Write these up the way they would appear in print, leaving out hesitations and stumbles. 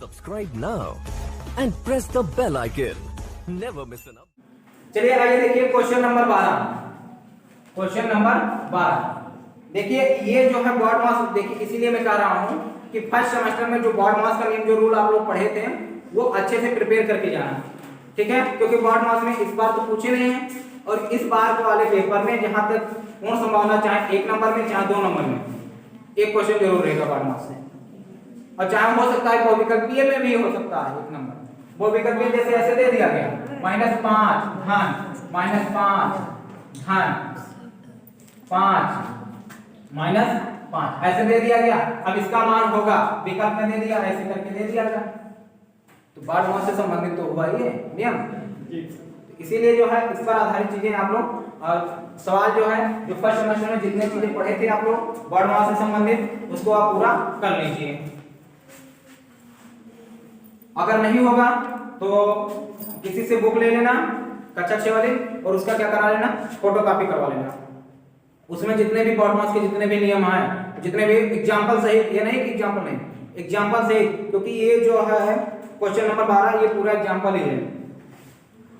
Subscribe now and press the bell icon. Never miss an update. चलिए आइए देखिए question number 12। Question number 12 देखिए, ये जो है बॉड मास, देखिए इसीलिए मैं कह रहा हूं कि फर्स्ट सेमेस्टर में जो बॉड मास का नियम जो रूल आप लोग पढ़े थे वो अच्छे से प्रिपेयर करके जाना, ठीक है। क्योंकि बॉड मास में इस बार तो पूछे नहीं है और इस बार के वाले पेपर में जहां तक पूर्ण संभावना, चाहे 1 नंबर में चाहे 2 नंबर में, एक क्वेश्चन जरूर रहेगा बॉड मास से। और चाहे हो सकता है बहुविकल्पीय में भी हो सकता है 1 नंबर। बहुविकल्पीय जैसे ऐसे दे दिया गया -5 धन -5 धन 5 -5 ऐसे दे दिया गया। अब इसका मान होगा, विकल्प में दे दिया, ऐसे करके दे दिया गया, तो बॉड मास से संबंधित तो हुआ ये नियम। इसीलिए जो है इस पर आधारित चीजें आप लोग, और सवाल जो है जो फर्स्ट सेमेस्टर में जितने चीजें पढ़े थे आप लोग बॉड मास से संबंधित, उसको आप पूरा कर लीजिए। अगर नहीं होगा तो किसी से बुक ले लेना कक्षा 6 वाले, और उसका क्या करा लेना, फोटोकॉपी करवा लेना। उसमें जितने भी बॉड मास के जितने भी नियम हैं, जितने भी एग्जांपल सहित, ये नहीं कि एग्जांपल नहीं, एग्जांपल सहित, क्योंकि ये जो है क्वेश्चन नंबर 12 ये पूरा एग्जांपल ही है,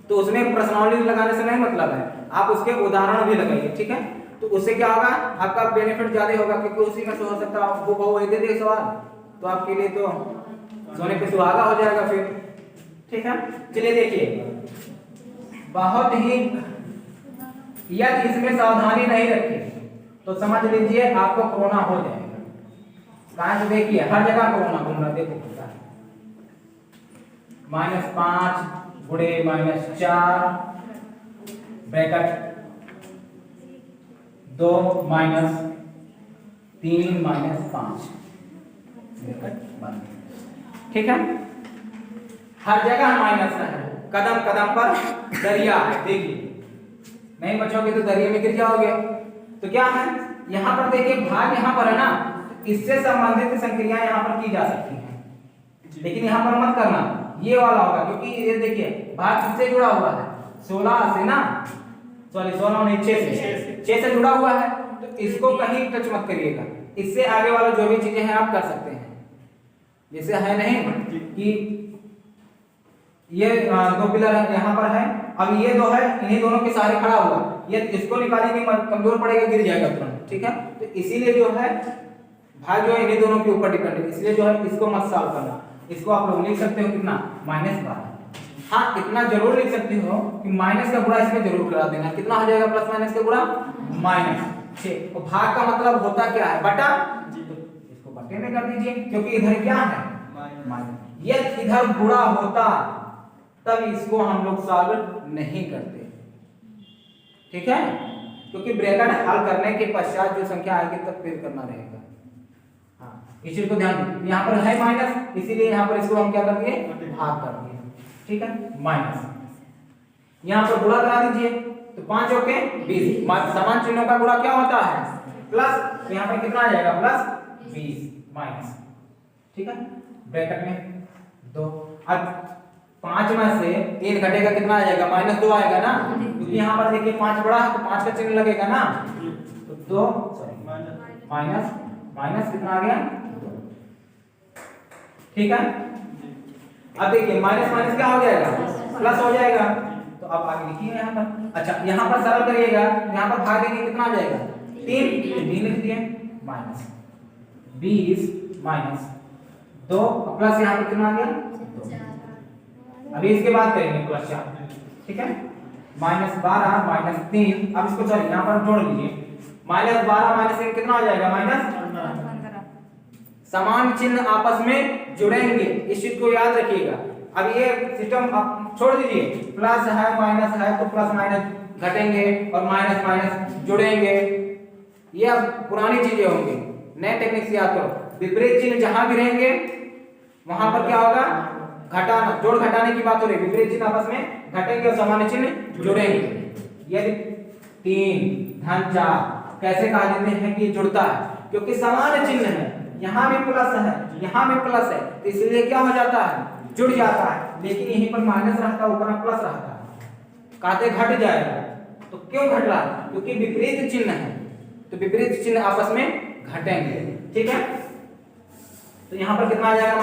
तो उसमें प्रश्नावली लगाने से नहीं मतलब है, आप उसके उदाहरण भी लगाइए, ठीक है। तो उससे क्या होगा, आपका बेनिफिट ज्यादा होगा, क्योंकि उसी में से हो सकता है बुक हो दे दे सवाल, तो आपके लिए तो सोने पे सुहागा हो जाएगा फिर, ठीक है। चलिए देखिए, बहुत ही, यदि इसमें सावधानी नहीं रखी तो समझ लीजिए आपको कोरोना हो जाएगा। कहां से देखिए, हर जगह कोरोना घूम रहा, देखो -5 गुणे -4 ब्रैकेट 2 -3 -5 ब्रैकेट बंद, ठीक है। हर जगह माइनस है, कदम कदम पर दरिया है, देखिए नहीं बचोगे तो दरिया में गिर जाओगे। तो क्या है, यहाँ पर देखिए भाग यहाँ पर है ना, इससे संबंधित संक्रियाएं यहाँ पर की जा सकती हैं, लेकिन यहाँ पर मत करना, ये वाला होगा, क्योंकि ये देखिए भाग किससे जुड़ा हुआ है, 16 से ना, सॉरी 16 नहीं 6 से जुड़ा हुआ है, तो इसको कहीं टच मत करिएगा। इससे आगे वाला जो भी चीजें हैं आप कर सकते हैं, जैसे है नहीं कि ये 2 पिलर है यहाँ पर है, अब ये 2 है, इन्हीं दोनों के सहारे खड़ा हुआ, ये इसको निकालेंगे कमजोर पड़ेगा, गिर जाएगा तुरंत, ठीक है। तो इसीलिए जो है भाग जो है इन्हीं दोनों के ऊपर डिपेंड है, इसलिए जो है इसको मत सॉल्व करना। इसको आप लोग लिख सकते हो कितना, -12। हाँ, इतना जरूर लिख सकते हो कि माइनस का गुणा इसमें जरूर करा देना। कितना हो जाएगा प्लस माइनस का गुणा, -6। और भाग का मतलब होता क्या है, बटा, इसको बटे में कर दीजिए, क्योंकि इधर क्या है माइनस। ये इधर गुणा होता तब इसको हम लोग सॉल्व नहीं करते, ठीक है, क्योंकि ब्रैकेट हल करने के पश्चात जो संख्या आएगी तब फिर करना रहेगा। हाँ, इस चीज को ध्यान दें, यहाँ पर है माइनस, इसीलिए यहाँ पर इसको हम क्या कर दिए, भाग कर दिए, ठीक है, माइनस। यहाँ पर गुणा करा दीजिए, तो 5 होके 20, समान चिन्हों का गुणा क्या होता है, प्लस, तो यहाँ पर कितना आ जाएगा, +20 माइनस, ठीक है, ब्रैकेट में 2। अब 5 में से 3 घटेगा, कितना आ जाएगा, -2 आएगा ना, क्योंकि यहाँ पर देखिए 5 बड़ा है तो 5 का चिन्ह लगेगा ना, तो 2 माइनस कितना आ गया, 2, ठीक है। अब देखिए माइनस माइनस क्या हो जाएगा, प्लस हो जाएगा, तो अब आगे लिखिए यहाँ पर। अच्छा, यहाँ पर सरल करिएगा, यहाँ पर भाग देंगे, कितना आ जाएगा, 3 लिख दिए, -20 -2 प्लस यहाँ पर कितना आ गया, 2। अभी इसके बाद करेंगे प्लस 4, ठीक है, -12 -3। अब इसको चलिए यहाँ पर जोड़ लीजिए, -12 -3 कितना हो जाएगा, -15। समान चिन्ह आपस में जुड़ेंगे, इस चीज को याद रखिएगा। अब ये सिस्टम आप छोड़ दीजिए, प्लस है माइनस है तो प्लस माइनस घटेंगे और माइनस माइनस जुड़ेंगे, ये अब पुरानी चीजें होंगी, नए टेक्निक से याद करो। विपरीत चिन्ह जहां भी रहेंगे वहां पर क्या होगा, घटाना, जोड़ घटाने की बात हो रही है, विपरीत चिन्ह आपस में घटेंगे और समान चिन्ह जुड़ेंगे। यदि 3 धन 4 कैसे कहा देते हैं कि जुड़ता है, क्योंकि समान चिन्ह है, यहाँ भी प्लस है यहाँ भी प्लस है, तो इसलिए क्या हो जाता है, जुड़ जाता है। लेकिन यहीं पर माइनस रहता है, ऊपर प्लस रहता है, कहते घट जाएगा, तो क्यों घट रहा है, क्योंकि विपरीत चिन्ह है, तो विपरीत चिन्ह आपस में घटेंगे, ठीक है। तो यहाँ पर कितना आ जाएगा,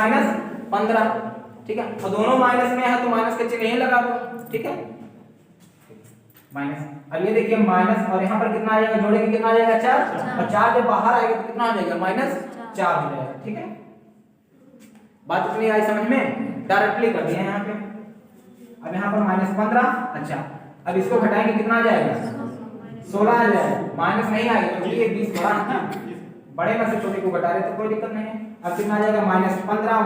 15, ठीक है। और दोनों माइनस में है तो माइनस का चिन्ह यहीं लगा दो, ठीक है, माइनस। अब ये देखिए माइनस, और यहाँ पर कितना आ जाएगा, जोड़े के कितना आ जाएगा 4, और 4 जब बाहर आएगा तो कितना आ जाएगा -4 हो जाएगा, ठीक है। बात इतनी आई समझ में, डायरेक्टली कर दिया यहाँ पे। अब यहाँ पर -15, अच्छा अब इसको घटाएंगे कितना आ जाएगा 16 आ जाएगा, माइनस नहीं आएगा क्योंकि ये 20 बड़ा है ना, बड़े में से छोटे को घटा रहे तो कोई दिक्कत नहीं है। अब कितना आ जाएगा -15 और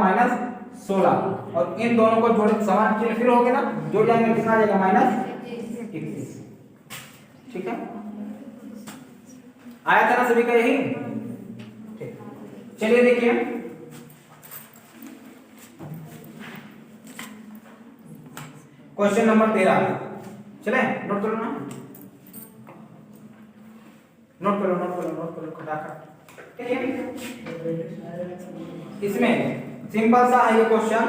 -16, और इन दोनों को जोड़े समान चिन्ह फिर हो गया ना, जोड़ जाएंगे कितना आ जाएगा -21, ठीक है। आया था ना सभी का यही, ठीक। चलिए देखिए क्वेश्चन नंबर 13, चले नोट करो ना, नोट करो खटाखट, ठीक है। इसमें सिंपल सा है ये क्वेश्चन,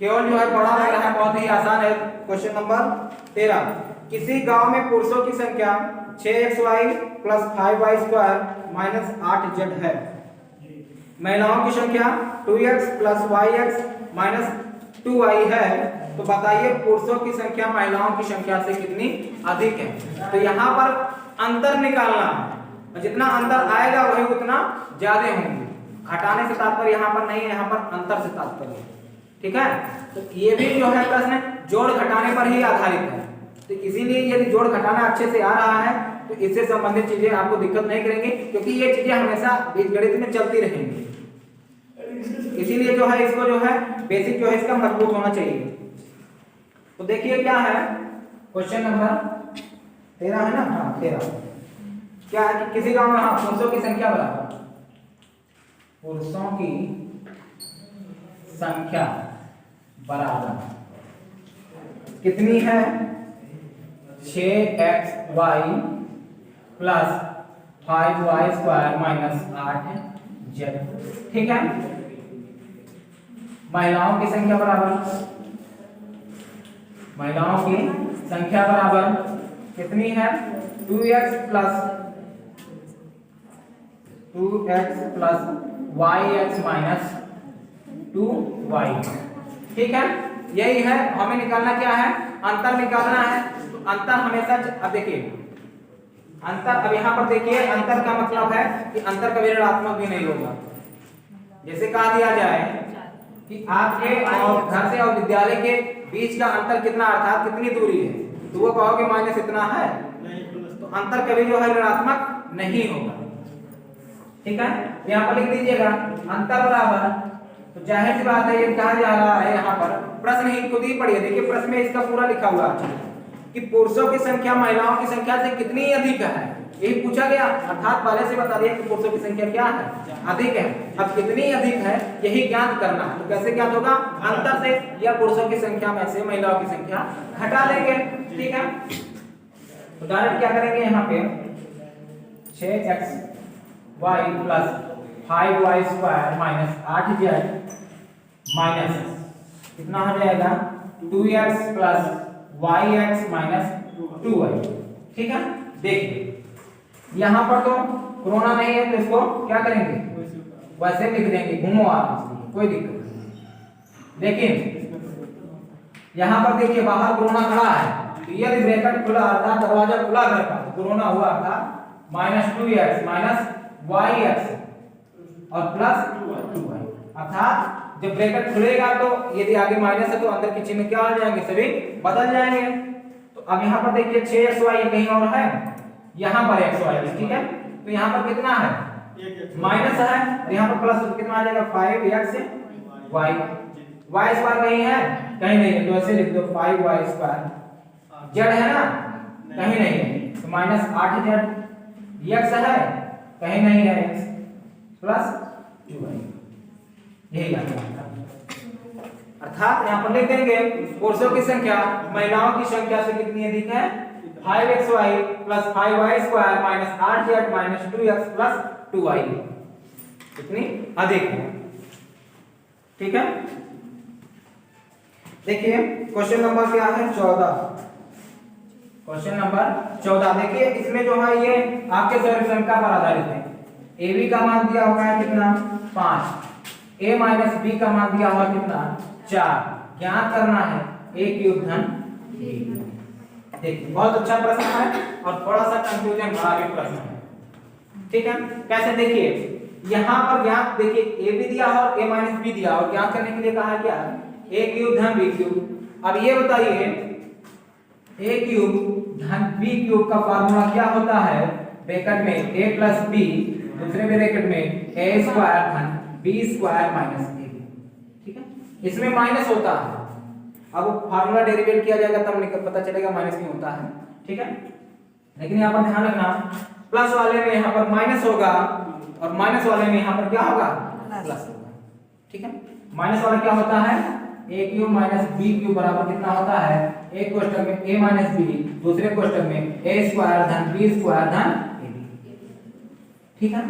केवल जो है बड़ा लग रहा है, बहुत ही आसान है। क्वेश्चन नंबर 13, किसी गांव में पुरुषों की संख्या 6xy + 5y² - 8z है, महिलाओं की संख्या 2x + yx - 2y है, तो बताइए पुरुषों की संख्या महिलाओं की संख्या से कितनी अधिक है। तो यहाँ पर अंतर निकालना है, और जितना अंतर आएगा वही उतना ज्यादा होंगे। घटाने से तात्पर्य यहाँ पर नहीं है, यहाँ पर अंतर से तात्पर्य, ठीक है। तो ये भी जो है प्रश्न जोड़ घटाने पर ही आधारित है, तो इसीलिए यदि जोड़ घटाना अच्छे से आ रहा है तो इससे संबंधित चीजें आपको दिक्कत नहीं करेंगी, क्योंकि ये चीजें हमेशा बीजगणित में चलती रहेंगी। इसीलिए जो है इसको जो है बेसिक जो है इसका मजबूत होना चाहिए। तो देखिए क्या है क्वेश्चन नंबर 13 है ना, हाँ 13, क्या है कि किसी गांव में हाँ पुरुषों की संख्या बराबर, पुरुषों की संख्या बराबर कितनी है 6xy + 5y² - 8z, ठीक है। महिलाओं की संख्या बराबर, महिलाओं की संख्या बराबर कितनी है 2x + yx - 2y, ठीक है। यही है, हमें निकालना क्या है, अंतर निकालना है। तो अंतर हमेशा, अब देखिए अंतर, अब यहाँ पर देखिए अंतर का मतलब है कि अंतर कभी ऋणात्मक भी नहीं होगा। जैसे कहा दिया जाए कि आपके और घर से और विद्यालय के बीच का अंतर कितना, अर्थात कितनी दूरी है, तो वो कहोगे माइनस इतना है, तो अंतर कभी जो है ऋणात्मक नहीं होगा, ठीक है। यहाँ पर लिख दीजिएगा अंतर बराबर, तो जाहिर सी बात है ये कहा जा रहा है, यहाँ पर प्रश्न ही खुद ही पढ़िए, देखिए प्रश्न में इसका पूरा लिखा हुआ है कि पुरुषों की संख्या महिलाओं की संख्या से कितनी अधिक है, यही पूछा गया, अर्थात पहले से बता दिया कि पुरुषों की संख्या क्या है, अधिक है। अब कितनी अधिक है यही ज्ञात करना है, तो कैसे ज्ञात होगा, अंतर से, या पुरुषों की संख्या में से महिलाओं की संख्या घटा लेंगे, ठीक है। तो डायरेक्ट क्या करेंगे, यहाँ पे 6xy + 5y² - 8z माइनस कितना हो जाएगा 2x + yx - 2y, ठीक है। देखिए यहाँ पर तो कोरोना नहीं है, तो इसको क्या करेंगे, वैसे लिख देंगे, घूमो आप, कोई दिक्कत नहीं। लेकिन यहाँ पर देखिए बाहर कोरोना खड़ा है, तो यदि ब्रैकेट खुला था, दरवाजा खुला घर का, तो कोरोना हुआ था -2x - yx और +2y, अर्थात जब ब्रैकेट खुलेगा तो यदि आगे माइनस है तो अंदर के चिन्ह क्या हो जाएंगे, सभी बदल जाएंगे। तो अब यहाँ पर देखिए 6xy कहीं और है, यहाँ पर xy है, ठीक है। तो यहाँ पर कितना है माइनस है, और यहाँ पर प्लस कितना आ जाएगा 5xy, y² कहीं है, कहीं नहीं है, तो ऐसे लिख दो 5y², z है ना, कहीं नहीं है, तो -8z, x है, कहीं नहीं है, x + 2y, यही आता है। अर्थात यहाँ पर लिख देंगे पुरुषों की संख्या महिलाओं की संख्या से कितनी अधिक है 5xy + 5y² - 8z - 2x + 2y, कितनी अधिक है, ठीक है। देखिए क्वेश्चन नंबर क्या है 14, क्वेश्चन नंबर 14 देखिए, इसमें जो है ये आपके सर्वसंख्या पर आधारित है। AB का मान दिया हुआ है कितना 5, a माइनस बी का मान दिया हुआ कितना 4, ज्ञात करना है a क्यूब धन b। देखिए बहुत अच्छा प्रश्न है और थोड़ा सा कंफ्यूजन भरा भी प्रश्न है, ठीक है। कैसे देखिए यहाँ पर ज्ञात देखिए a भी दिया है और a माइनस बी दिया और ज्ञात करने के लिए कहा क्या a क्यूब धन b क्यूब। अब ये बताइए a क्यूब धन b क्यूब का फार्मूला क्या होता है, ब्रैकेट में a प्लस b, दूसरे ब्रैकेट में a स्क्वायर धन b स्क्वायर माइनस ab, ठीक है। इसमें माइनस होता है, अब वो फार्मूला डेरिवेट किया जाएगा तब पता चलेगा माइनस क्यों होता है, ठीक है। लेकिन यहाँ पर ध्यान रखना प्लस वाले में यहाँ पर माइनस होगा और माइनस वाले में यहाँ पर क्या होगा प्लस होगा, ठीक है। माइनस वाला क्या होता है a cube minus b cube बराबर कितना होता है, एक क्वेश्चन में a माइनस b, दूसरे क्वेश्चन में a स्क्वायर धन b स्क्वायर धन ab, ठीक है।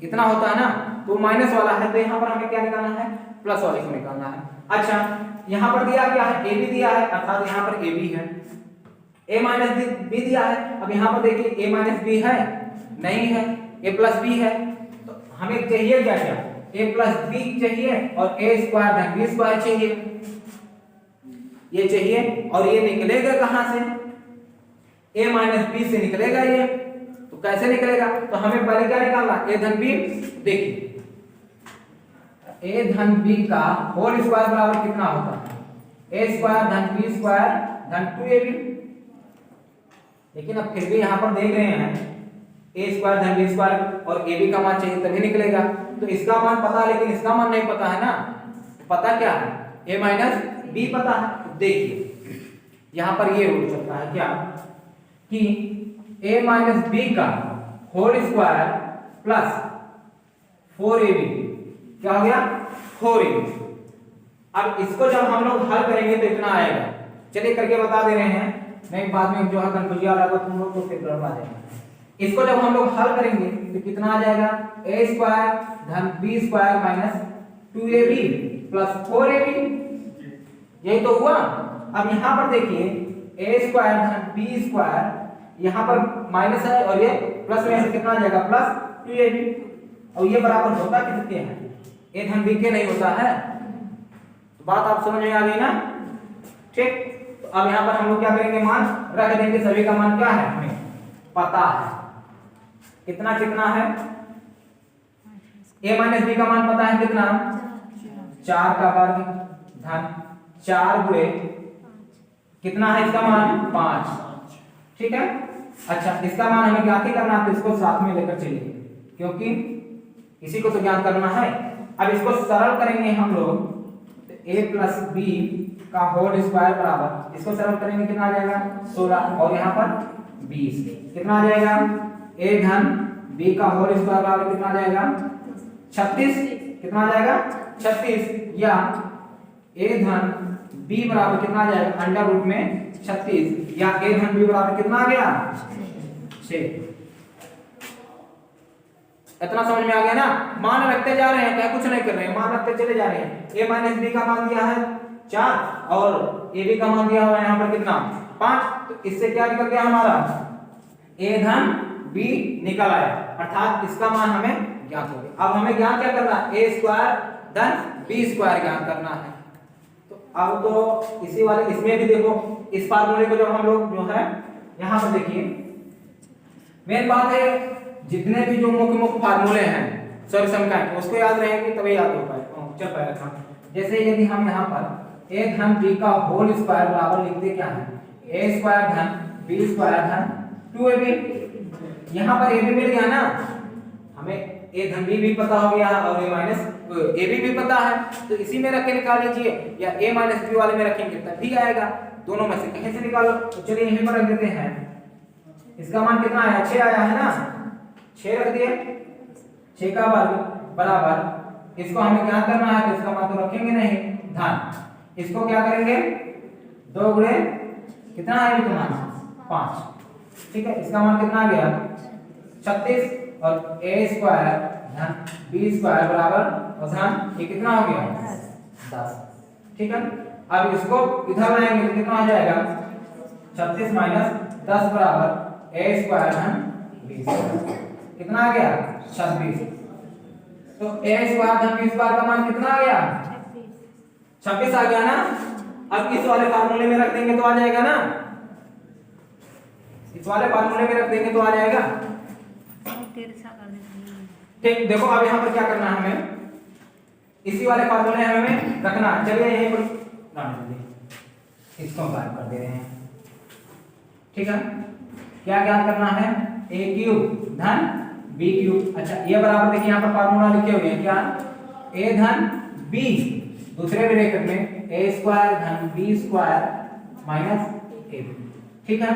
इतना होता है ना, तो माइनस वाला है तो यहाँ पर हमें क्या निकालना है प्लस वाले को निकालना है। अच्छा यहाँ पर दिया क्या है a भी दिया है अर्थात यहाँ पर a भी है, a माइनस b दिया है। अब यहाँ पर देखिए a माइनस b है नहीं है, a प्लस b है, तो हमें चाहिए क्या क्या a प्लस b चाहिए और a स्क्वायर धन b स्क्वायर चाहिए, ये चाहिए। और ये निकलेगा कहां से, a माइनस b से निकलेगा ये, तो कैसे निकलेगा, तो हमें पहले क्या निकालना a धन b। देखिए a धन b का होल स्क्वायर बराबर कितना होता है a स्क्वायर धन b स्क्वायर धन 2ab। लेकिन अब फिर भी यहाँ पर देख रहे हैं a स्क्वायर धन b स्क्वायर और ab का मान चाहिए तभी निकलेगा, तो इसका मान पता है लेकिन इसका मान नहीं पता है ना, पता क्या है a माइनस b पता है। देखिए यहाँ पर ये रूल चलता है क्या कि a माइनस b का होल स्क्वायर प्लस 4ab क्या हो गया 4ab। अब इसको जब हम लोग हल करेंगे तो इतना आएगा, चलिए करके बता दे रहे हैं, नहीं बाद में जो है कंफ्यूजन आ रहा है तुम लोग तो फिर गड़बड़ा जाएगा। इसको जब हम लोग हल करेंगे तो कितना आ जाएगा a स्क्वायर धन b square minus 2ab plus 4ab, यही तो हुआ। अब यहाँ पर देखिए a स्क्वायर धन b स्क्वायर, यहाँ पर माइनस है और ये प्लस में कितना आ जाएगा प्लस 2ab, और ये बराबर होता किसके है a धन b के नहीं होता है, तो बात आप समझ में आ गई ना, ठीक। तो अब यहाँ पर हम लोग क्या करेंगे मान रख देंगे, सभी का मान क्या है हमें पता है, कितना कितना है a माइनस b का मान पता है कितना 4 का वर्ग धन 4 गुणे कितना है इसका मान 5, ठीक है। अच्छा इसका मान हमें ज्ञात ही करना है तो इसको साथ में लेकर चलिए क्योंकि इसी को तो ज्ञात करना है। अब इसको सरल करेंगे हम लोग तो a प्लस b का होल स्क्वायर बराबर, इसको सरल करेंगे कितना आ जाएगा 16 और यहाँ पर 20, कितना आ जाएगा a धन b का होल स्क्वायर बराबर कितना आ जाएगा 36, कितना आ जाएगा 36, या a धन b बराबर कितना आ जाएगा अंडर रूट में 36, या a धन b बराबर कितना आ गया 6। इतना समझ में आ गया ना, मान रखते जा रहे हैं क्या कुछ नहीं कर रहे हैं, मान रखते चले जा रहे हैं। a माइनस b का मान दिया है 4 और ab का मान दिया हुआ है यहाँ पर कितना 5, तो इससे क्या निकल गया हमारा a धन b निकल आया, अर्थात इसका मान हमें ज्ञात हो गया। अब हमें ज्ञात क्या करना है a स्क्वायर धन b स्क्वायर ज्ञात करना है। तो अब तो इसी वाले इसमें भी देखो इस फार्मूले को जब हम लोग जो है यहाँ पर देखिए, मेन बात है जितने भी जो मुख्य फार्मूले हैं सॉरी समकालिक उसको याद रहेंगे तभी याद हो पाए चल पाएगा। जैसे यदि हम यहाँ पर a धन b का होल स्क्वायर बराबर लिखते क्या है a स्क्वायर धन b स्क्वायर धन 2ab, यहाँ पर a भी मिल गया ना हमें, a धन b भी पता हो गया और a माइनस ab भी पता है, तो इसी में रख के निकाल लीजिए या a माइनस b वाले में रखेंगे तब भी आएगा, दोनों में से कहीं से निकालो। तो चलिए यहीं पर रख देते हैं, इसका मान कितना आया 6 आया है ना, 6 रख दिए, 6 का वर्ग बराबर, इसको हमें क्या करना है तो इसका मान तो रखेंगे नहीं धन, इसको क्या करेंगे 2 गुणे कितना है तुम्हारा 5, ठीक है। इसका मान कितना आ गया 36 और a स्क्वायर धन b स्क्वायर बराबर और धन ये कितना हो गया 10, ठीक है। अब इसको इधर लाएंगे तो कितना हो जाएगा 36 माइनस 10 बराबर a स्क्वायर धन b स्क्वायर, कितना आ गया 26। तो a स्क्वायर धन b स्क्वायर का मान कितना आ गया? 26 आ गया ना। अब इस वाले फार्मूले में रख देंगे तो आ जाएगा ना, इस वाले फार्मूले में रख देंगे तो आ जाएगा। ठीक, देखो अब यहाँ पर क्या करना है हमें, इसी वाले फार्मूले हमें रखना। चलिए यहीं पर इसको गायब कर दे रहे हैं। ठीक है, क्या ज्ञात करना है? a क्यूब धन b क्यूब। अच्छा ये बराबर देखिए यहाँ पर फार्मूला लिखे हुए हैं क्या? a धन b दूसरे ब्रैकेट में a स्क्वायर धन b स्क्वायर माइनस a। ठीक है,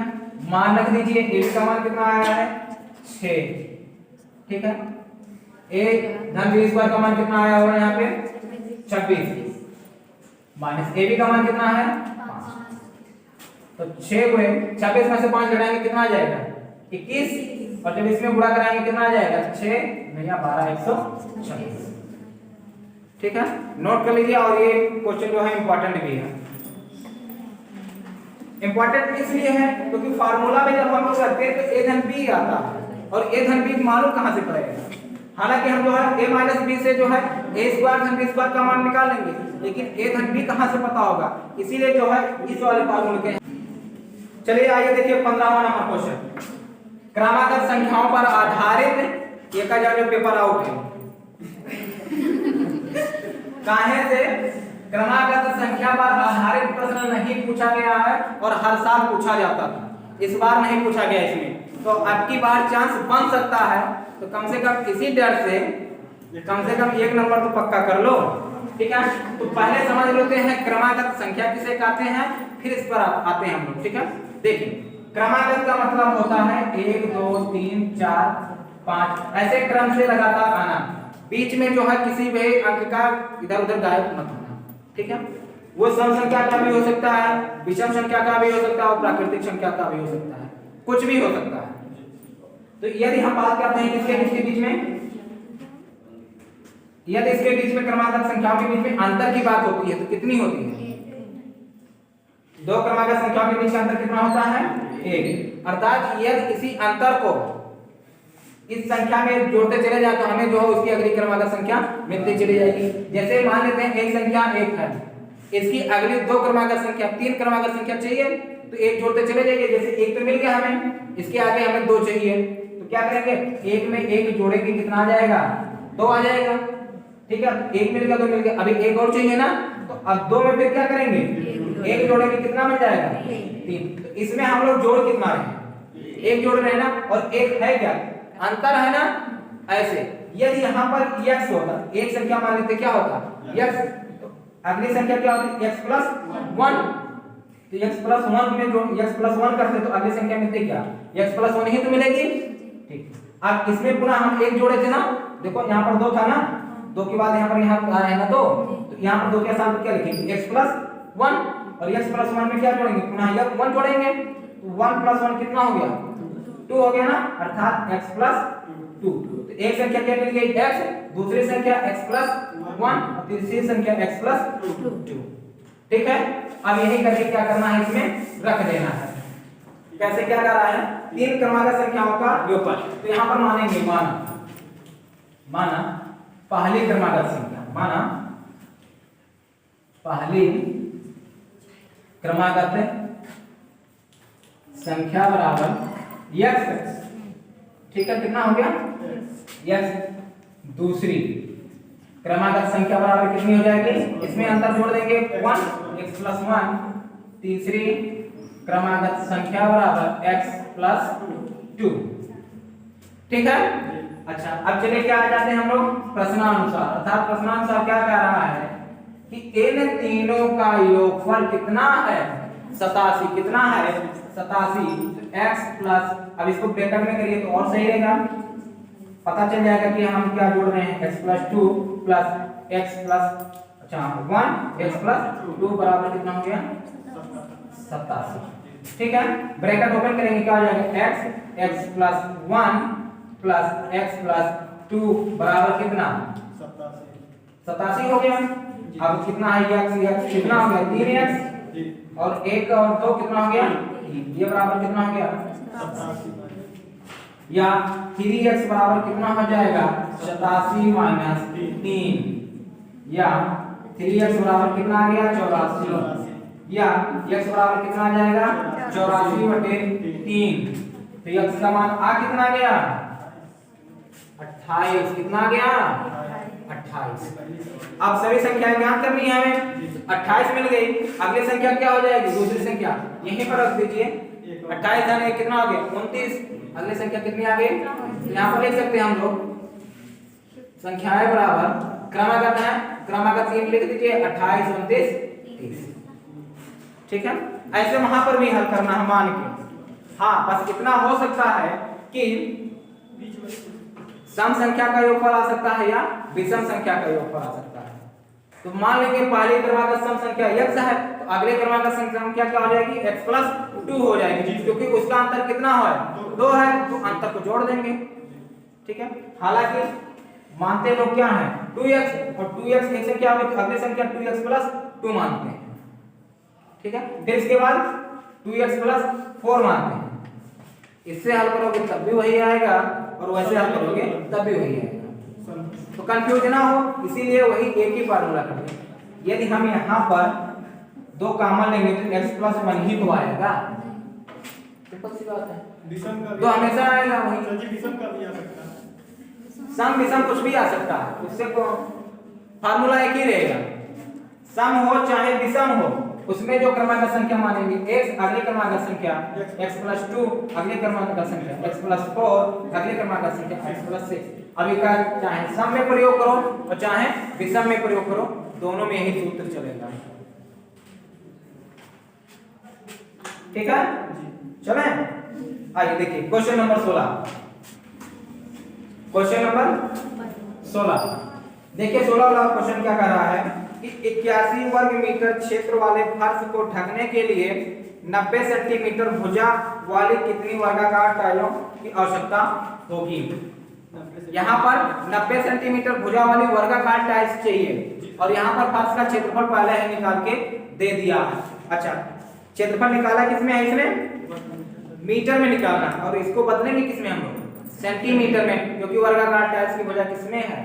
मान रख दीजिए। a का मान कितना आया है? 6। ठीक है, a धन b स्क्वायर का मान कितना आया होगा यहाँ पे? 26 माइनस ab का मान कितना है? 5। तो 6 को 26 में से 5 घटाएंगे कितना आ जाएगा? 21। और जब इसमें गुणा कराएंगे कितना आ जाएगा? 6 नया 12 126। ठीक है, नोट कर लीजिए। और ये क्वेश्चन जो है इंपॉर्टेंट भी है। इंपॉर्टेंट इसलिए है क्योंकि फार्मूला में जब हम लोग करते हैं तो a धन b आता है और a धन b मालूम कहां से पड़ेगा? हालांकि हम जो है a माइनस b से जो है a स्क्वायर धन b स्क्वायर का मान निकाल लेंगे, लेकिन a धन b कहां से पता होगा? इसीलिए जो है इस वाले फार्मूले के। चलिए आइए देखिए 15वां नंबर क्वेश्चन। क्रमागत संख्याओं पर आधारित ये का जो पेपर आउट है काहे से क्रमागत संख्या पर आधारित प्रश्न नहीं पूछा गया है और हर साल पूछा जाता था, इस बार नहीं पूछा गया इसमें। तो अब की बार चांस बन सकता है, तो कम से कम इसी डर से कम 1 नंबर तो पक्का कर लो। ठीक है, तो पहले समझ लेते हैं क्रमागत संख्या किसे कहते हैं, फिर इस पर आते हैं हम लोग। ठीक है, देखिए क्रमागत का मतलब होता है 1 2 3 4 5 ऐसे क्रम से लगातार आना, बीच में जो है किसी भी अंक का इधर उधर गायब मत होना। ठीक है, वो सम संख्या का भी हो सकता है, विषम संख्या का भी हो सकता है और प्राकृतिक संख्या का भी हो सकता है, कुछ भी हो सकता है। तो यदि हम बात करते हैं किसके बीच में, यदि इसके बीच में क्रमागत संख्याओं के बीच में अंतर की बात होती है तो कितनी होती है? 2 क्रमागत संख्याओं के बीच का अंतर कितना होता है? 1। अर्थात यदि इसी अंतर को इस संख्या में जोड़ते चले जाए तो हमें जो है उसकी अगली क्रमागत संख्या मिलती चली जाएगी। जैसे मान लेते हैं एक संख्या 1 है, इसकी अगली 2 क्रमागत संख्या 3 क्रमागत संख्या चाहिए तो 1 जोड़ते चले जाइए। जैसे 1 तो मिल गया हमें, इसके आगे हमें 2 चाहिए, तो क्या करेंगे? 1 में 1 जोड़ेंगे कितना आ जाएगा? 2 आ जाएगा। ठीक है, 1 मिल गया 2 मिल गया, अभी 1 और चाहिए ना, तो अब 2 में फिर क्या करेंगे? 1 जोड़ेंगे कितना मिल जाएगा? 3। तो इसमें हम लोग जोड़ कितना रहे हैं? 1 जोड़ रहे हैं ना, और 1 है क्या? अंतर है ना। ऐसे यदि यहाँ पर x होता, एक संख्या मान लेते क्या होता? x, तो अगली संख्या क्या होती? x plus 1। तो x प्लस 1 में जो x प्लस 1 करते तो अगली संख्या मिलती क्या? x प्लस 1 ही तो मिलेगी। ठीक, अब इसमें पुनः हम 1 जोड़े थे ना, देखो यहाँ पर 2 था ना, 2 के बाद यहाँ पर आया है ना, तो यहाँ पर 2 के साथ क्या लिखेंगे? x प्लस 1 और x प्लस 1 में क्या जोड़ेंगे? पुनः यह 1 जोड़ेंगे, तो 1 प्लस 1 कितना हो गया? 2 हो गया ना, अर्थात x प्लस 2। तो एक संख्या क्या मिल गई? x, दूसरी संख्या x प्लस 1 और तीसरी संख्या x प्लस 2। ठीक है, अब यही करके क्या करना है? इसमें रख देना है। कैसे क्या कर रहा है? 3 क्रमागत संख्याओं का योगफल। तो यहाँ पर मानेंगे माना पहली क्रमागत संख्या, माना पहली क्रमागत संख्या बराबर x। ठीक है, कितना हो गया? x। दूसरी क्रमागत संख्या बराबर कितनी हो जाएगी? इसमें अंतर जोड़ देंगे 1, x प्लस 1। तीसरी क्रमागत संख्या बराबर x प्लस 2। ठीक है, अच्छा अब चलिए क्या आ जाते हैं हम लोग प्रश्नानुसार। अर्थात प्रश्नानुसार क्या कह रहा है कि इन तीनों का योगफल कितना है? 87। कितना है? 87। x प्लस, अब इसको ब्रैकेट में करिए तो और सही रहेगा, पता चल जाएगा कि हम क्या जोड़ रहे हैं? x plus 2 plus x plus 1 x plus 2 बराबर कितना हो गया? 87। ठीक है, ब्रैकेट ओपन करेंगे क्या हो जाएगा? x plus 1 plus x plus 2 बराबर कितना? 87 हो गया। अब कितना है? x कितना हो गया? 3x और 1 और 2 कितना हो गया? ये बराबर कितना हो गया? या 3x बराबर कितना हो जाएगा 87 माइनस 3 या 3x बराबर कितना आ गया 84 या x बराबर कितना आ जाएगा 84/3 तो x का मान आ कितना गया 28 कितना आ गया 28। अब सभी संख्याएं ज्ञात करनी है हमें 28 मिल गई अगली संख्या क्या हो जाएगी दूसरी संख्या यहीं पर रख दीजिए 28 जाने कितना आ गया 29 अगली संख्या कितनी आ गई यहाँ पर लिख सकते हैं हम लोग संख्याएं बराबर क्रमागत है क्रमागत 3 लिख दीजिए 28 29 30 ठीक है। ऐसे वहां पर भी हल करना है मान के हाँ बस इतना हो सकता है कि सम संख्या का योगफल आ सकता है या विषम संख्या का योगफल आ सकता है। तो मान लेंगे पहले क्रमागत सम संख्या x है तो अगले क्रमागत संख्या क्या हो जाएगी x + 2 हो जाएगी क्योंकि उसका अंतर कितना है 2 है तो अंतर को जोड़ देंगे ठीक है। हालांकि मानते लोग क्या है 2x और 2x एक संख्या में अगली संख्या 2x + 2 मानते हैं ठीक है। फिर इसके बाद 2x + 4 मानते हैं इससे हल करोगे तब भी वही आएगा और वैसे हल करोगे तब भी वही आएगा तो कंफ्यूज ना हो इसीलिए वही एक ही फार्मूला करेंगे। यदि हम यहाँ पर 2 कॉमन लेंगे तो x + 1 ही तो आएगा सिंपल सी बात है तो हमेशा आएगा वही विषम का भी आ सकता है सम विषम कुछ भी आ सकता है उससे फार्मूला एक ही रहेगा सम हो चाहे विषम हो उसमें जो क्रमागत संख्या मानेंगे x अगली क्रमागत संख्या x + 2 अगली क्रमागत संख्या x + 4 अगली क्रमागत संख्या x + 6 अभी का चाहे सम में प्रयोग करो और चाहे विषम में प्रयोग करो दोनों में यही सूत्र चलेगा ठीक है। चले आइए देखिए क्वेश्चन नंबर 16 देखिए 16 वाला क्वेश्चन क्या कह रहा है कि 81 वर्ग मीटर क्षेत्र वाले फर्श को ढकने के लिए 90 सेंटीमीटर भुजा वाली कितनी वर्गाकार टाइलों की आवश्यकता होगी। यहाँ पर 90 सेंटीमीटर भुजा वाली वर्गाकार टाइल्स चाहिए और यहाँ पर फर्श का क्षेत्रफल पहले ही निकाल के दे दिया है। अच्छा क्षेत्रफल निकाला किसमें है इसमें मीटर में निकालना और इसको बदलेंगे किसमें हम लोग सेंटीमीटर में क्योंकि वर्गाकार टाइल्स की भुजा किसमें है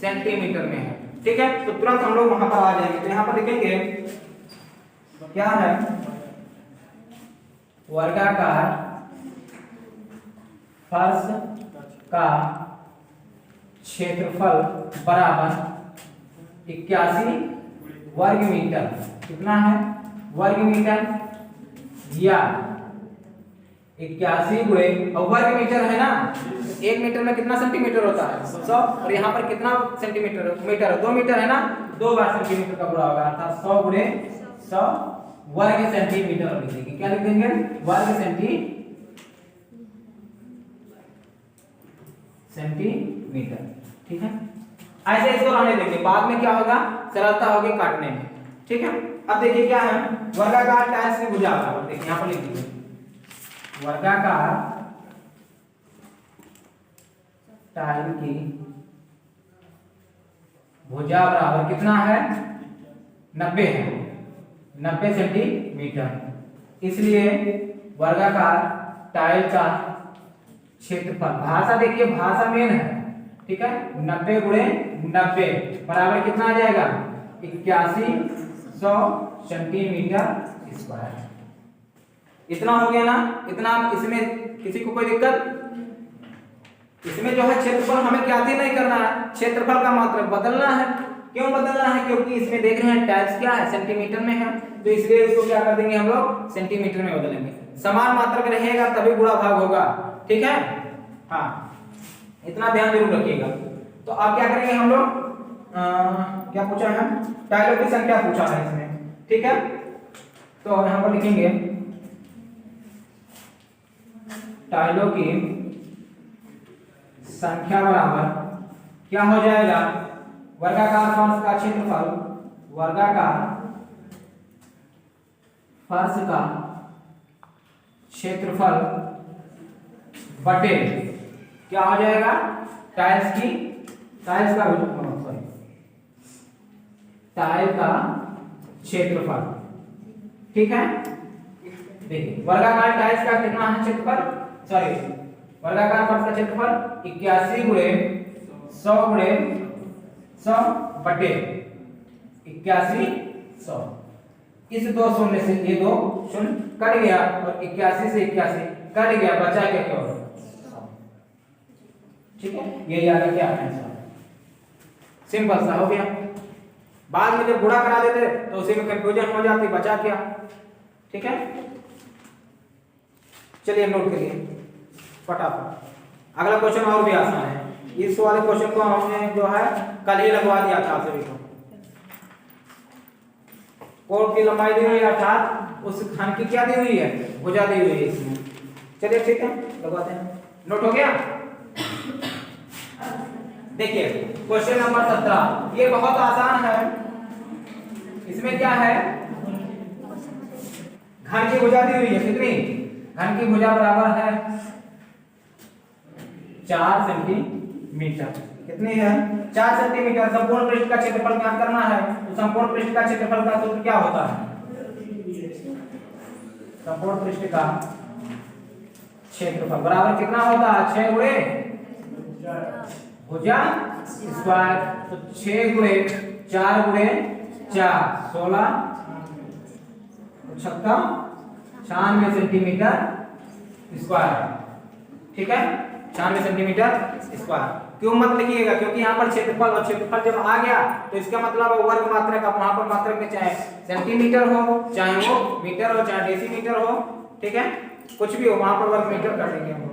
सेंटीमीटर में है ठीक है। तो तुरंत हम लोग वहां पर आ जाएंगे तो यहाँ पर लिखेंगे क्या है वर्गाकार फर्श का क्षेत्रफल बराबर 81 वर्ग मीटर कितना है वर्ग मीटर या 81 गुणे और वर्ग मीटर है ना 1 मीटर में कितना सेंटीमीटर होता है 100 और यहाँ पर कितना सेंटीमीटर मीटर 2 मीटर है ना 2 बार सेंटीमीटर का गुणा होगा अर्थात 100 गुणे 100 वर्ग सेंटीमीटर लिख देंगे क्या लिख देंगे वर्ग सेंटीमीटर ठीक है। ऐसे इसको रहने देंगे बाद में क्या होगा सरलता होगी काटने में ठीक है। अब देखिए क्या है वर्गाकार टाइल्स की भुजा देखिए यहाँ पर लिख दीजिए वर्गाकार टाइल की भुजा बराबर कितना है 90 है 90 सेंटीमीटर इसलिए वर्गाकार टाइल का क्षेत्रफल भाषा देखिए भाषा मेन है ठीक है 90 गुणे 90 बराबर कितना आ जाएगा 8100 सेंटीमीटर स्क्वायर इतना हो गया ना इतना। इसमें किसी को कोई दिक्कत इसमें जो है क्षेत्रफल हमें क्या नहीं करना है क्षेत्रफल का मात्रा बदलना है क्यों बदलना है क्योंकि इसमें देख रहे हैं टाइल्स क्या है सेंटीमीटर में है तो इसलिए इसको क्या कर देंगे हम लोग सेंटीमीटर में बदलेंगे समान मात्रा का रहेगा तभी गुणा भाग होगा ठीक है। हाँ इतना ध्यान जरूर रखिएगा। तो अब क्या करेंगे हम लोग क्या पूछा है टाइलों की संख्या पूछा है इसमें ठीक है। तो यहाँ पर लिखेंगे टाइलों की संख्या बराबर क्या हो जाएगा वर्गाकार फर्श का क्षेत्रफल वर्गाकार फर्श का क्षेत्रफल बटे क्या हो जाएगा टाइल्स का सॉरी टाइल का क्षेत्रफल ठीक है। देखिए वर्गाकार टाइल्स का कितना है क्षेत्रफल सॉरी वर्गाकार फर्श का क्षेत्रफल 81 गुणे 100 गुणे 100 बटे 81 100। इस दो शून्य से ये दो शून्य कट गया और 81 से 81 कट गया, बचा क्या केवल 100। ठीक है, ये आ गया क्या आंसर। सिंपल सा हो गया। बाद में जब गुणा करा देते तो उसी में कंफ्यूजन हो जाती, बचा क्या। ठीक है, चलिए नोट करिए फटाफट। अगला क्वेश्चन और भी आसान है। इस वाले क्वेश्चन को हमने जो है कल ही लगवा दिया था सभी को। कोण की लंबाई दी हुई है अर्थात उस खंड की क्या दी हुई है, भुजा दी हुई है इसमें। चलिए ठीक है, लगवाते हैं। नोट हो गया। देखिए क्वेश्चन नंबर 17, ये बहुत आसान है। इसमें क्या है, घन की भुजा दी हुई है। कितनी? घन की भुजा बराबर है 4 सेंटीमीटर। कितनी है? 4 सेंटीमीटर। संपूर्ण पृष्ठ का क्षेत्रफल ज्ञात करना है, तो संपूर्ण पृष्ठ का क्षेत्रफल का सूत्र क्या होता है? संपूर्ण पृष्ठ का क्षेत्रफल बराबर कितना होता है? 6 गुणे भुजा स्क्वायर। तो 6 गुणे 4 गुणे 4 16 छक्का 96 सेंटीमीटर स्क्वायर। ठीक है, 96 सेंटीमीटर स्क्वायर। क्यों मत लिखिएगा, क्योंकि यहाँ पर क्षेत्रफल और क्षेत्रफल जब आ गया तो इसका मतलब वर्ग मात्रक। अब वहां पर मात्रक में चाहे सेंटीमीटर हो, चाहे वो मीटर हो, चाहे डेसीमीटर हो, ठीक है, कुछ भी हो, वहां पर वर्ग मीटर कर देंगे हम लोग।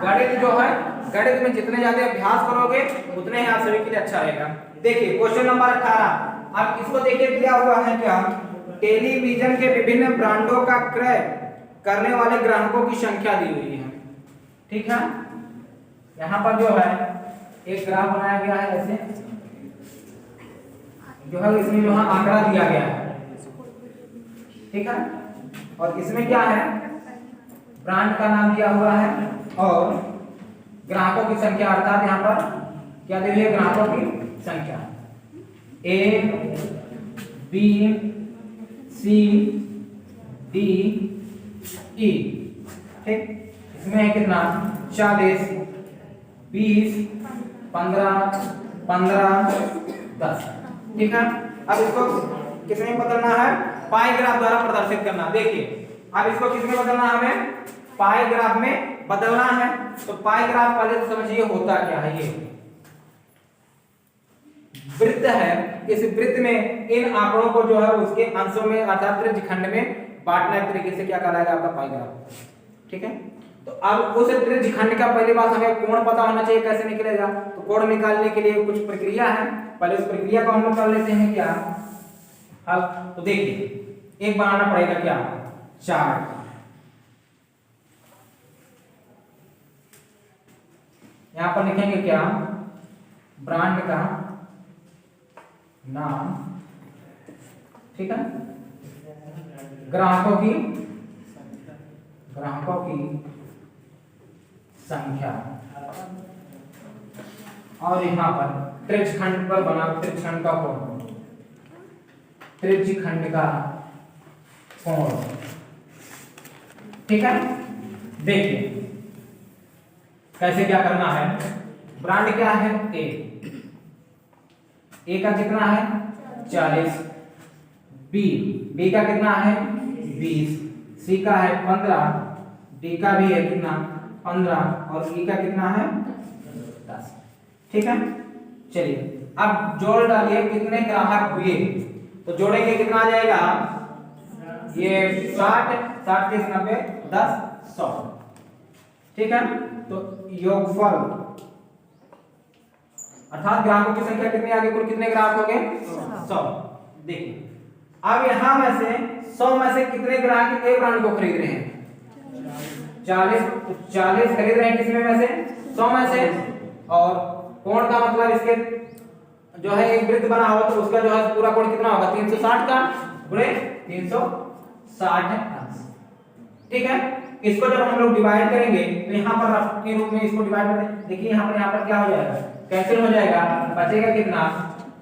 गणित जो है, गणित में जितने ज्यादा अभ्यास करोगे उतने ही आप सभी के लिए अच्छा रहेगा। देखिए क्वेश्चन नंबर 18, अब इसको देखिए दिया हुआ है क्या, टेलीविजन के विभिन्न ब्रांडों का क्रय करने वाले ग्राहकों की संख्या दी हुई है। ठीक है, यहाँ पर जो है एक ग्राफ बनाया गया है ऐसे, जो है इसमें जो है आंकड़ा दिया गया है। ठीक है, और इसमें क्या है, ब्रांड का नाम दिया हुआ है और ग्राहकों की संख्या, अर्थात यहाँ पर क्या दी हुई है, ग्राहकों की संख्या A B C D E। ठीक, इसमें है कितना, 40 20 15 15 10। ठीक है, अब इसको किसमें बदलना है, पाई ग्राफ द्वारा प्रदर्शित करना। देखिए अब इसको किसमें बदलना है, हमें पाई ग्राफ में बदलना है। तो पाई ग्राफ पहले तो समझिए होता क्या है। ये वृत्त है, इस वृत्त में इन आंकड़ों को जो है उसके अंशों में अर्थात त्रिज्यखंड में बांटना, एक तरीके से क्या कहलाएगा आपका पाई ग्राफ। ठीक है, तो अब उस त्रिज्यखंड का पहली बात हमें कोण पता होना चाहिए, कैसे निकलेगा। तो कोण निकालने के लिए कुछ प्रक्रिया है, पहले उस प्रक्रिया को हम लोग कर लेते हैं क्या। अब तो देखिए एक बनाना पड़ेगा क्या, चार्ट। यहां पर लिखेंगे क्या, ब्रांड का नाम। ठीक है, ग्राहकों की संख्या, और यहां पर त्रिज्यखंड पर बना, त्रिज्यखंड का कोण, त्रिज्यखंड का कोण। ठीक है, देखिए कैसे क्या करना है। ब्रांड क्या है, ए का कितना है 40, बी का कितना है 20, सी का है 15, डी का भी है कितना 15 और ई का कितना है 10। ठीक है, चलिए अब जोड़ डालिए कितने ग्राहक हुए। तो जोड़ेंगे कितना आ जाएगा, ये 60 60 30 90 10 100। ठीक है, तो योगफल अर्थात ग्राहकों की संख्या कितनी आ गई, कुल कितने ग्राहक हो गए 100। देखिए अब यहां में से 100 में से कितने ग्राहक एक ब्रांड को खरीद रहे हैं, 40। तो 40 खरीद रहे हैं किसमें में से, 100 में से। और कोण का मतलब इसके जो है एक वृत्त बना हुआ तो उसका जो है पूरा कोण कितना होगा 360 का गुणे 360 अंश। ठीक है, इसको जब हम लोग डिवाइड करेंगे तो यहाँ पर रफ के रूप में इसको डिवाइड कर दें। देखिए यहाँ पर क्या हो जाएगा, कैंसिल हो जाएगा, बचेगा कितना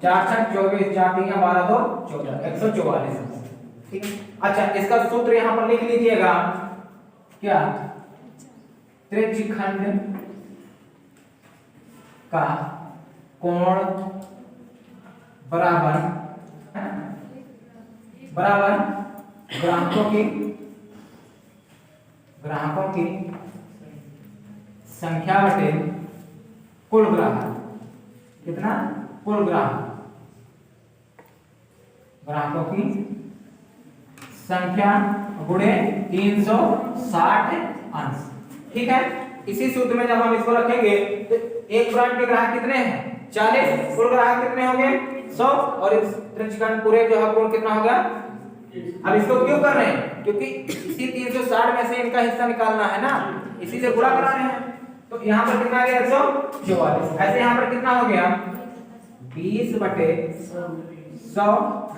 4 6 24 4 3 12 2 14 144। ठीक है, अच्छा, इसका सूत्र यहां पर लिख लीजिएगा, क्या? त्रिज्यखंड का कोण बराबर ग्राहकों की संख्या बटे कुल ग्राहक। कितना? कुल ग्राहकों की संख्या गुणे 360 अंश। ठीक है, इसी सूत्र में जब हम इसको रखेंगे तो एक ब्रांड के ग्राहक कितने हैं? 40, कुल ग्राहक कितने होंगे? 100, और इस त्रिज्यखंड पूरे जो है कोण कितना होगा? अब इसको क्यों कर रहे हैं? क्योंकि इसी 360 में से इनका हिस्सा निकालना है ना, इसी से गुणा करा रहे हैं। तो यहाँ पर कितना आ गया? 144। ऐसे यहाँ पर कितना हो गया? 20 बटे 100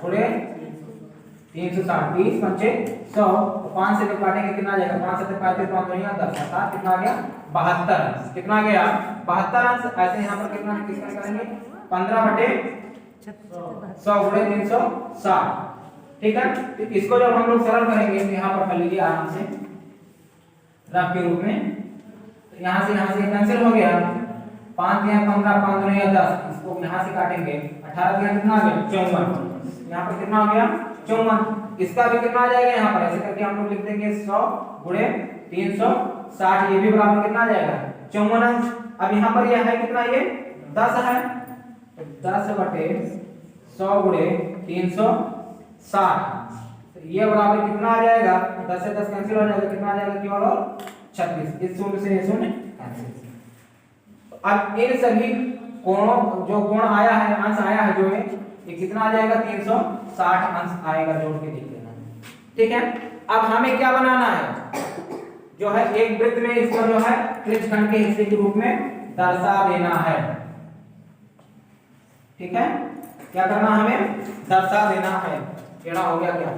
गुणे 360। 20 पंचे 100, 5 से काटेंगे कितना आ जाएगा? 5 से 35, 5 नहीं आता 7, कितना आ गया? 72 अंश। कितना आ गया? 72 अंश। ऐसे यहाँ पर कितना किसका निकालेंगे? 15 बटे 100 गुणे 360। ठीक है, तो इसको जब हम लोग सरल करेंगे तो यहाँ पर कर लीजिए आराम से रफ के रूप में। तो यहाँ से कैंसिल हो गया। 5 दिया 15, 5 नहीं 10, इसको यहाँ से काटेंगे। 18 दिया कितना आ गया? 54। यहाँ पर कितना आ गया? 54। इसका भी कितना आ जाएगा? यहाँ पर ऐसे करके हम लोग लिख देंगे 100 गुणे 360, ये भी बराबर कितना आ जाएगा? 54 अंश। अब यहाँ पर यह है कितना? ये 10 है, तो 10 बटे 100 गुणे 360, तो ये बराबर कितना आ जाएगा? 10 से 10 कैंसिल हो जाएगा, कितना आ जाएगा? केवल और 36। इस शून्य से ये शून्य कैंसिल। अब इन सभी कोणों जो कोण आया है, अंश आया है जो है, ये कितना आ जाएगा? 360 अंश आएगा, जोड़ के लिख देना। ठीक है, अब हमें क्या बनाना है? जो है एक वृत्त में इसको जो है त्रिज्यखंड के हिस्से के रूप में दर्शा देना है। ठीक है, क्या करना? हमें दर्शा देना है। टेढ़ा हो गया क्या?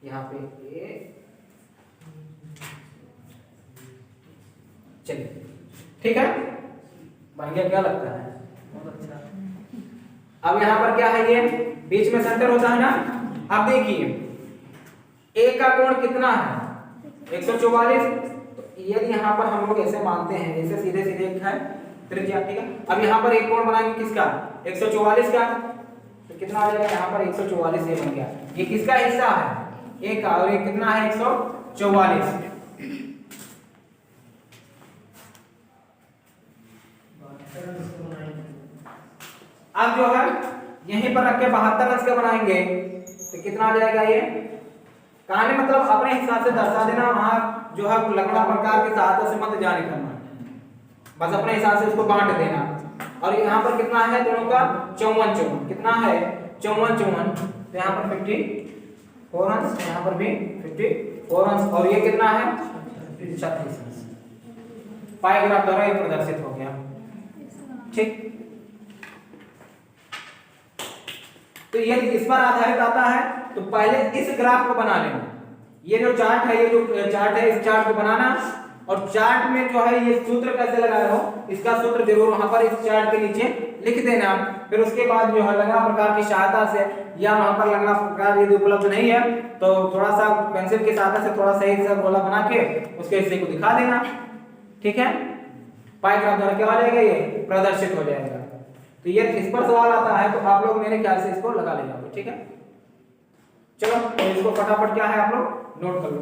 यहाँ पे चलिए, ठीक है, बन गया? क्या लगता है? बहुत अच्छा। अब यहाँ पर क्या है? ये बीच में सेंटर होता है ना। अब देखिए ए का कोण कितना है? 144। तो यदि यहाँ पर हम लोग ऐसे मानते हैं, ऐसे सीधे सीधे एक है त्रिज्या। ठीक है, अब यहाँ पर एक कोण बनाएंगे किसका? 144 का। तो कितना आ जाएगा? यहाँ पर 144 ये बन गया। ये किसका हिस्सा है? ए का, और ये कितना है? 144। अब जो है यहीं पर रख के 72 अंश का बनाएंगे तो कितना आ जाएगा? ये कहानी मतलब अपने हिसाब से दर्शा देना। वहां जो है लकड़ा प्रकार की सहायता से मत जारी करना, बस अपने हिसाब से उसको बांट देना। और यहाँ पर कितना है दोनों का? 54। कितना है? 54। तो यहाँ पर 54 अंश, यहाँ पर भी 54 अंश, और ये कितना है? 36 अंश। पाई ग्राफ द्वारा ये प्रदर्शित हो गया। ठीक, तो यदि इस पर आधारित आता है तो पहले इस ग्राफ को बना लेना। ये जो चार्ट है, ये जो चार्ट है, इस चार्ट को बनाना, और चार्ट में जो है ये सूत्र कैसे लगाए हो, इसका सूत्र जरूर वहां पर इस चार्ट के नीचे लिख देना। फिर उसके बाद जो है लंगड़ा प्रकार की सहायता से, या वहां पर लंगड़ा प्रकार यदि उपलब्ध नहीं है तो थोड़ा सा पेंसिल की सहायता से थोड़ा सही सा गोला बना के उसके हिस्से को दिखा देना। ठीक है, पाई ग्राफ द्वारा क्या हो जाएगा? ये प्रदर्शित हो जाएगा। तो ये इस पर सवाल आता है तो आप लोग मेरे ख्याल से इसको लगा ले जाओगे। ठीक है, चलो तो इसको फटाफट क्या है आप लोग नोट कर लो।